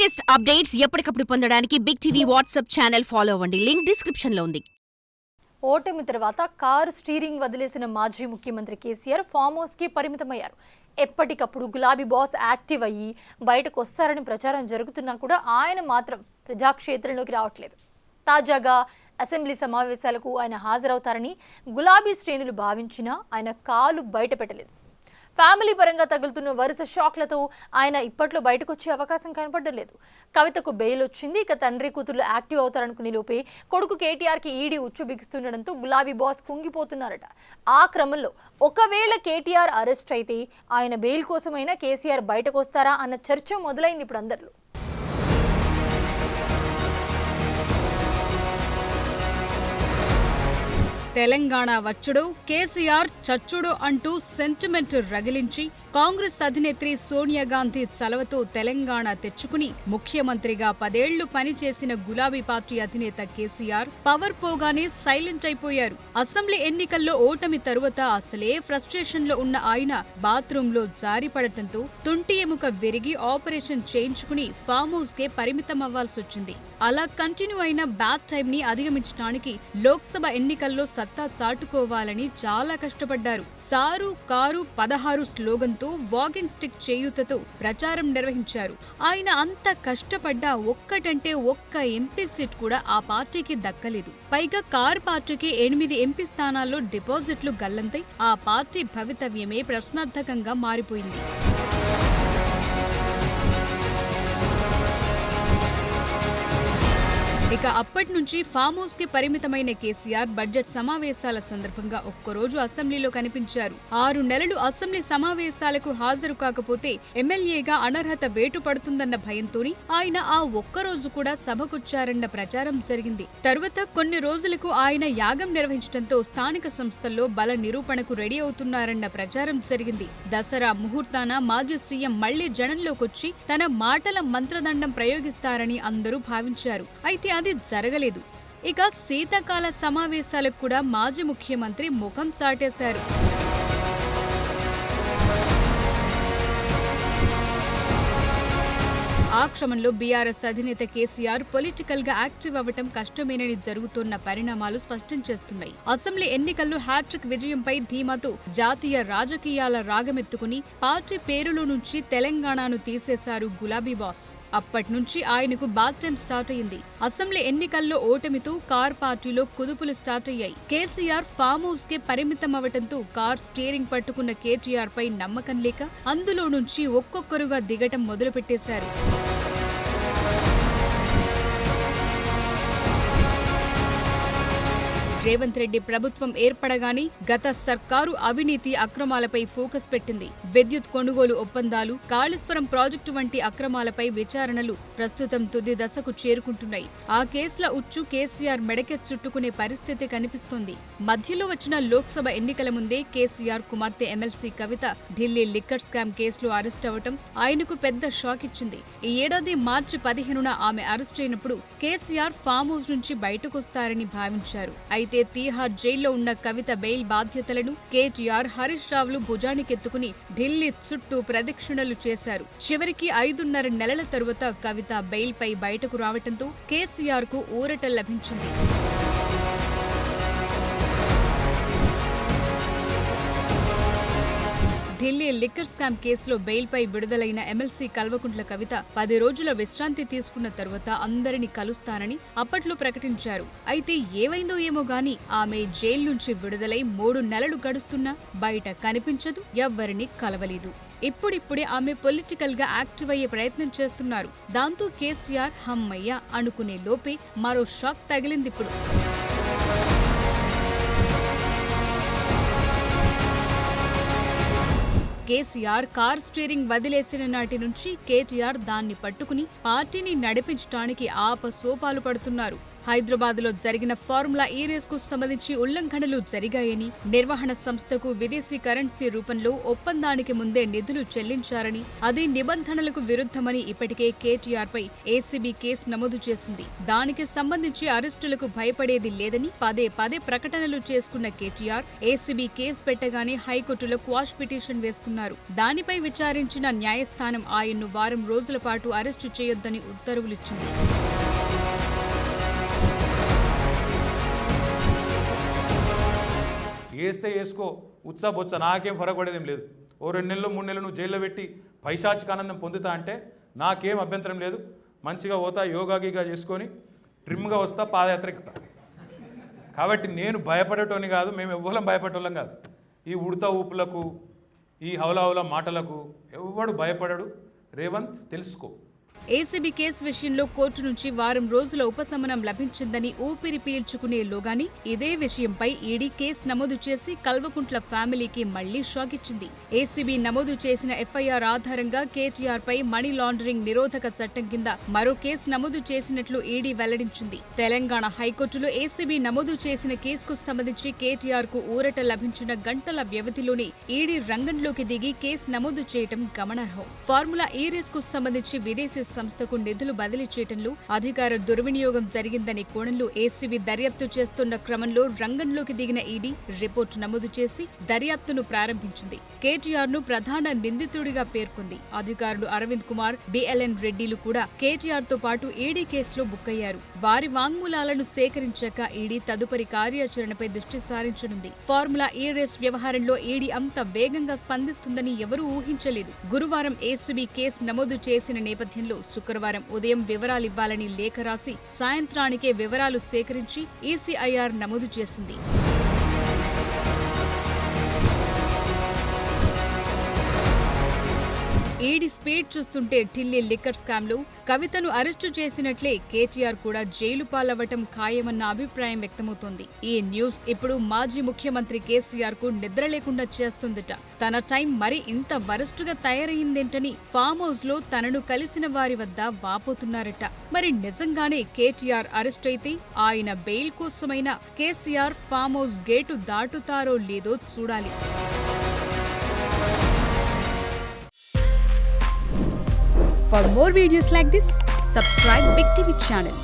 Latest updates ఎప్పటికప్పుడు పొందడానికి big TV WhatsApp channel follow అవ్వండి. లింక్ డిస్క్రిప్షన్ లో ఉంది. ఓటమి తర్వాత కారు స్టీరింగ్ వదిలేసిన మాజీ ముఖ్యమంత్రి కేసీఆర్ ఫామ్ హౌస్ కి పరిమితమయ్యారు. ఎప్పటికప్పుడు గులాబీ బాస్ యాక్టివ్ అయ్యి బయటకు వస్తారని ప్రచారం జరుగుతున్నా కూడా ఆయన మాత్రం ప్రజాక్షేత్రంలోకి రావట్లేదు. తాజాగా అసెంబ్లీ సమావేశాలకు ఆయన హాజరవుతారని గులాబీ శ్రేణులు భావించినా ఆయన కాలు బయట పెట్టలేదు. ఫ్యామిలీ పరంగా తగులుతున్న వరుస షాక్లతో ఆయన ఇప్పట్లో బయటకు వచ్చే అవకాశం కనపడలేదు. కవితకు బెయిల్ వచ్చింది. ఇక తండ్రి కూతుర్లు యాక్టివ్ అవుతారనుకునే లోపే కొడుకు కేటీఆర్కి ఈడీ ఉచ్చు బిగిస్తుండడంతో గులాబీ బాస్ కుంగిపోతున్నారట. ఆ క్రమంలో ఒకవేళ కేటీఆర్ అరెస్ట్ అయితే ఆయన బెయిల్ కోసమైనా కేసీఆర్ బయటకు వస్తారా అన్న చర్చ మొదలైంది ఇప్పుడు అందరిలో. తెలంగాణ వచ్చుడు కేసీఆర్ చచ్చుడు అంటూ సెంటిమెంట్ రగిలించి కాంగ్రెస్ అధినేత్రి సోనియా గాంధీ చలవతో తెలంగాణ తెచ్చుకుని ముఖ్యమంత్రిగా 10 ఏళ్లు పనిచేసిన గులాబీ పార్టీ అధినేత కేసీఆర్ పవర్ పోగానే సైలెంట్ అయిపోయారు. అసెంబ్లీ ఎన్నికల్లో ఓటమి తరువాత అసలే ఫ్రస్ట్రేషన్ లో ఉన్న ఆయన బాత్రూమ్ లో జారిపడటంతో తుంటి ఎముక విరిగి ఆపరేషన్ చేయించుకుని ఫామ్ హౌస్ కే పరిమితమవ్వాల్సొచ్చింది. అలా కంటిన్యూ అయిన బ్యాడ్ టైం ని అధిగమించడానికి లోక్సభ ఎన్నికల్లో సత్తా చాటుకోవాలని చాలా కష్టపడ్డారు. సారు కారు 16 స్లోగన్తో వాకింగ్ స్టిక్ చేయూతతో ప్రచారం నిర్వహించారు. ఆయన అంత కష్టపడ్డా ఒక్కటంటే ఒక్క ఎంపీ సీట్ కూడా ఆ పార్టీకి దక్కలేదు. పైగా కార్ పార్టీకి 8 ఎంపీ స్థానాల్లో డిపాజిట్లు గల్లంతై ఆ పార్టీ భవితవ్యమే ప్రశ్నార్థకంగా మారిపోయింది. ఇక అప్పటి నుంచి ఫామ్ హౌస్ కి పరిమితమైన కేసీఆర్ బడ్జెట్ సమావేశాల సందర్భంగా ఒక్కరోజు అసెంబ్లీలో కనిపించారు. 6 నెలలు అసెంబ్లీ సమావేశాలకు హాజరు కాకపోతే ఎమ్మెల్యేగా అనర్హత వేటు పడుతుందన్న భయంతోని ఆయన ఆ ఒక్కరోజు కూడా సభకొచ్చారన్న ప్రచారం జరిగింది. తరువాత కొన్ని రోజులకు ఆయన యాగం నిర్వహించడంతో స్థానిక సంస్థల్లో బల నిరూపణకు రెడీ అవుతున్నారన్న ప్రచారం జరిగింది. దసరా ముహూర్తాన మాజీ సీఎం మళ్లీ జనంలోకొచ్చి తన మాటల మంత్రదండం ప్రయోగిస్తారని అందరూ భావించారు. అయితే అది జరగలేదు. ఇక శీతాకాల సమావేశాలకు కూడా మాజీ ముఖ్యమంత్రి ముఖం చాటేశారు. ఆ క్రమంలో బీఆర్ఎస్ అధినేత కేసీఆర్ పొలిటికల్ గా యాక్టివ్ అవ్వటం కష్టమేనని జరుగుతున్న పరిణామాలు స్పష్టం చేస్తున్నాయి. అసెంబ్లీ ఎన్నికల్లో హ్యాట్రిక్ విజయంపై ధీమాతో జాతీయ రాజకీయాల రాగమెత్తుకుని పార్టీ పేరులో నుంచి తెలంగాణను తీసేశారు గులాబీ బాస్. అప్పటి నుంచి ఆయనకు బ్యాడ్ టైం స్టార్ట్ అయింది. అసెంబ్లీ ఎన్నికల్లో ఓటమితో కార్ పార్టీలో కుదుపులు స్టార్ట్ అయ్యాయి. కేసీఆర్ ఫామ్ హౌస్ కే పరిమితం అవ్వటంతో కార్ స్టీరింగ్ పట్టుకున్న కేటీఆర్ పై నమ్మకం లేక అందులో నుంచి ఒక్కొక్కరుగా దిగటం మొదలుపెట్టేశారు. రేవంత్ రెడ్డి ప్రభుత్వం ఏర్పడగానే గత సర్కారు అవినీతి అక్రమాలపై ఫోకస్ పెట్టింది. విద్యుత్ కొనుగోలు ఒప్పందాలు, కాళేశ్వరం ప్రాజెక్టు వంటి అక్రమాలపై విచారణలు ప్రస్తుతం తుది దశకు చేరుకుంటున్నాయి. ఆ కేసుల ఉచ్చు కేసీఆర్ మెడకె చుట్టుకునే పరిస్థితి కనిపిస్తోంది. మధ్యలో వచ్చిన లోక్సభ ఎన్నికల ముందే కేసీఆర్ కుమార్తె ఎమ్మెల్సీ కవిత ఢిల్లీ లిక్కర్ స్కామ్ కేసులో అరెస్ట్ అవ్వటం ఆయనకు పెద్ద షాక్ ఇచ్చింది. ఈ ఏడాది మార్చి 15న ఆమె అరెస్ట్ అయినప్పుడు కేసీఆర్ ఫామ్ హౌస్ నుంచి బయటకొస్తారని భావించారు. అయితే తీహార్ జైల్లో ఉన్న కవిత బెయిల్ బాధ్యతలను కేటీఆర్, హరీష్ రావులు భుజానికెత్తుకుని ఢిల్లీ చుట్టూ ప్రదక్షిణలు చేశారు. చివరికి 5.5 నెలల తరువాత కవిత బెయిల్ పై బయటకు రావటంతో కేసీఆర్ కు ఊరట లభించింది. ఢిల్లీ లిక్కర్ స్కామ్ కేసులో బెయిల్పై విడుదలైన ఎమ్మెల్సీ కల్వకుంట్ల కవిత 10 రోజుల విశ్రాంతి తీసుకున్న తరువాత అందరినీ కలుస్తానని అప్పట్లో ప్రకటించారు. అయితే ఏమైందో ఏమో గాని ఆమె జైలు నుంచి విడుదలై 3 నెలలు గడుస్తున్నా బయట కనిపించదు, ఎవ్వరినీ కలవలేదు. ఇప్పుడిప్పుడే ఆమె పొలిటికల్ గా యాక్టివ్ అయ్యే ప్రయత్నం చేస్తున్నారు. దాంతో కేసీఆర్ హమ్మయ్య అనుకునే లోపే మరో షాక్ తగిలిందిప్పుడు. కేసీఆర్ కార్ స్టీరింగ్ వదిలేసిన నాటి నుంచి కేటీఆర్ దాన్ని పట్టుకుని పార్టీని నడిపించడానికి ఆపసోపాలు పడుతున్నారు. హైదరాబాద్లో జరిగిన ఫార్ములా ఈ రేస్కు సంబంధించి ఉల్లంఘనలు జరిగాయని, నిర్వహణ సంస్థకు విదేశీ కరెన్సీ రూపంలో ఒప్పందానికి ముందే నిధులు చెల్లించారని, అది నిబంధనలకు విరుద్ధమని ఇప్పటికే కేటీఆర్ పై ఏసీబీ కేసు నమోదు చేసింది. దానికి సంబంధించి అరెస్టులకు భయపడేది లేదని పదే పదే ప్రకటనలు చేసుకున్న కేటీఆర్ ఏసీబీ కేసు పెట్టగానే హైకోర్టులో క్వాష్ పిటిషన్ వేసుకున్నారు. దానిపై విచారించిన న్యాయస్థానం ఆయన్ను వారం రోజుల పాటు అరెస్టు చేయొద్దని ఉత్తర్వులిచ్చింది. వేస్తే వేసుకో, ఉత్సాహొచ్చ, నాకేం ఫరక్ పడేదేం లేదు. ఓ 2 నెలలు 3 నెలలు నువ్వు జైల్లో పెట్టి పైశాచిక ఆనందం పొందుతా అంటే నాకేం అభ్యంతరం లేదు. మంచిగా పోతా, యోగా గీగా చేసుకొని ట్రిమ్గా వస్తా, పాదయాత్ర ఎక్కుతా. కాబట్టి నేను భయపడేటోని కాదు, మేము ఎవ్వరం భయపడేటోళ్ళం కాదు. ఈ ఉడతా ఊపులకు, ఈ హౌలా మాటలకు ఎవ్వడు భయపడడు. రేవంత్ తెలుసుకో. ఏసీబీ కేసు విషయంలో కోర్టు నుంచి వారం రోజుల ఉపశమనం లభించిందని ఊపిరి పీల్చుకునేలోగాని ఇదే విషయంపై ఈడీ కేసు నమోదు చేసి కల్వకుంట్ల ఫ్యామిలీకి మళ్లీ షాక్ ఇచ్చింది. ఏసీబీ నమోదు చేసిన ఎఫ్ఐఆర్ ఆధారంగా కేటీఆర్ పై మనీ లాండరింగ్ నిరోధక చట్టం కింద మరో కేసు నమోదు చేసినట్లు ఈడీ వెల్లడించింది. తెలంగాణ హైకోర్టులో ఏసీబీ నమోదు చేసిన కేసుకు సంబంధించి కేటీఆర్ కు ఊరట లభించిన గంటల వ్యవధిలోనే ఈడీ రంగంలోకి దిగి కేసు నమోదు చేయటం గమనార్హం. ఫార్ములా ఈ రేస్ కు సంబంధించి విదేశీ సంస్థకు నిధులు బదిలీ చేయటంలో అధికార దుర్వినియోగం జరిగిందనే కోణంలో ఏసీబీ దర్యాప్తు చేస్తున్న క్రమంలో రంగంలోకి దిగిన ఈడీ రిపోర్టు నమోదు చేసి దర్యాప్తును ప్రారంభించింది. కేటీఆర్ ను ప్రధాన నిందితుడిగా పేర్కొంది. అధికారులు అరవింద్ కుమార్, బిఎల్ఎన్ రెడ్డిలు కూడా కేటీఆర్ తో పాటు ఈడీ కేసులో బుక్కయ్యారు. వారి వాంగ్మూలాలను సేకరించాక ఈడీ తదుపరి కార్యాచరణపై దృష్టి సారించనుంది. ఫార్ములా ఈ రేస్ వ్యవహారంలో ఈడీ అంత వేగంగా స్పందిస్తుందని ఎవరూ ఊహించలేదు. గురువారం ఏసీబీ కేసు నమోదు చేసిన నేపథ్యంలో శుక్రవారం ఉదయం వివరాలివ్వాలని లేఖ రాసి సాయంత్రానికే వివరాలు సేకరించి ఈసీఐఆర్ నమోదు చేసింది. ఈడీ స్పీడ్ చూస్తుంటే ఢిల్లీ లిక్కర్ స్కామ్ లో కవితను అరెస్టు చేసినట్లే కేటీఆర్ కూడా జైలు పాలవ్వటం ఖాయమన్న అభిప్రాయం వ్యక్తమవుతోంది. ఈ న్యూస్ ఇప్పుడు మాజీ ముఖ్యమంత్రి కేసీఆర్ కు నిద్ర లేకుండా చేస్తుందట. తన టైం మరి ఇంత వరస్టుగా తయారయ్యిందేంటని ఫామ్ హౌస్ లో తనను కలిసిన వారి వద్ద వాపోతున్నారట. మరి నిజంగానే కేటీఆర్ అరెస్ట్ అయితే ఆయన బెయిల్ కోసమైనా కేసీఆర్ ఫామ్ హౌస్ గేటు దాటుతారో లేదో చూడాలి. For more videos like this, subscribe Big TV channel.